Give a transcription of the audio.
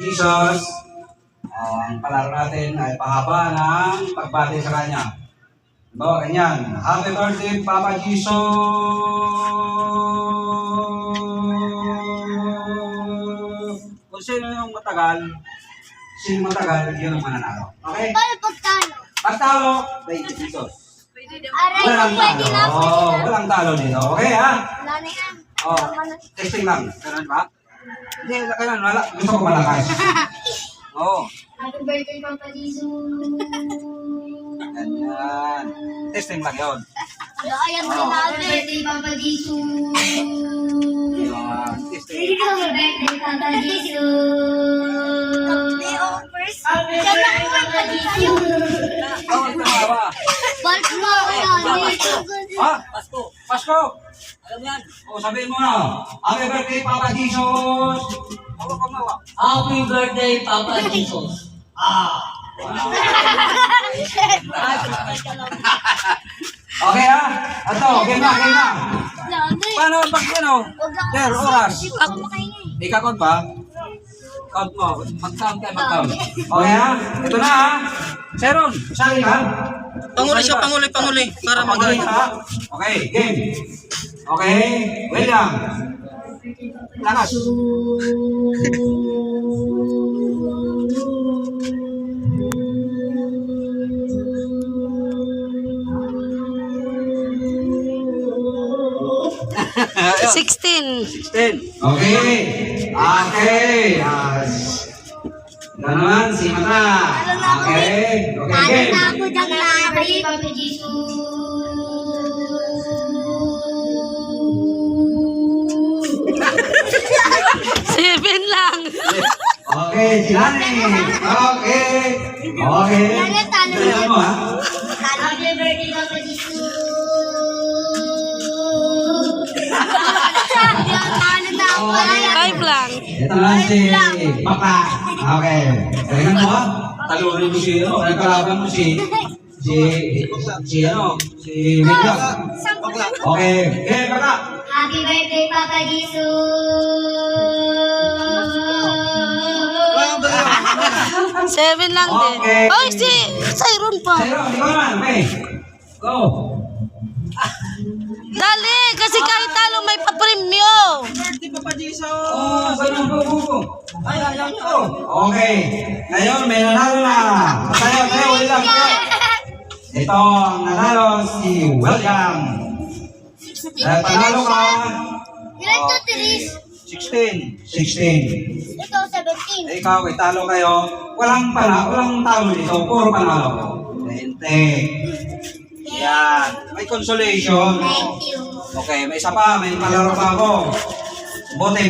Jesus. Ang palaro natin ay pahaba ng pagbati sa kanya. Bawa ganyan. Happy birthday, Papa Jesus! Kung sino yung matagal, yun ang mananalo. Okay? Paano pagtalo? Pagtalo, thank you, Jesus. Aray, Walang pwede talo. na. Oh, walang talo dito. Okay, ha? Wala na yan. Oh, testing lang. Ganun ba? Hindi, kailan wala. Gusto ko malakas. Oo. Happy birthday, Papa Jesus. Ganyan. Testing lang yun. Ayan din natin. Happy birthday, Papa Jesus. Yan. Testing. Happy birthday, Papa Jesus. Happy birthday, Papa Jesus. Bawal tumawa. Balik mo ako yan. Ha? Pasko. Pasko. Alam yan. O, sabihin mo na. Happy birthday, Papa Jesus. Hawak ka mawa. Happy birthday, Papa Jesus. Okay, ha? Ato, game na, game na. Paano pag ano? Sir, oras. Ako makaingay. Ika-count ba? Count mo. Mag-count kayo, mag-count. Okay, ha? Ito na, ha? Seron, sali ka? Panguli. Para Panguli ka? Okay, game. Okay, William. Lakas. Ayun. 16. 16. Okay. Okay. Ito naman, si Mata. Okay. Okay, game. Ako dyan na. Happy Papa Jesus. Seven lang. Okay, si Lani. Okay. Okay. Lani, talo na. Tignan mo, ha? Happy birthday, Papa Jesus. Talo na ako. Five lang. Ito lang si Papa. Okay. Tignan mo, ha? Talunin mo si, ano, nagkalaban mo si William. Okay. Okay, Papa. Happy birthday, Papa Jesus. 7 lang din. Okay. Oy, si Siron pa. Sa'yo, di ba naman? Okay. Go. Dali, kasi kahit talo may papremyo. Oh, ganun po. Ay, ko. Okay. Ngayon, may nanalo na. Tayo, William. Ito ang nanalo si William. Dahil panalo ka. Ilan to, Therese? 16. Ito, 17. Ikaw, talo kayo. Walang talo dito. Puro panalo. 20. Yan. May consolation. Thank you. Okay, may isa pa. May palaro pa ako. Bote.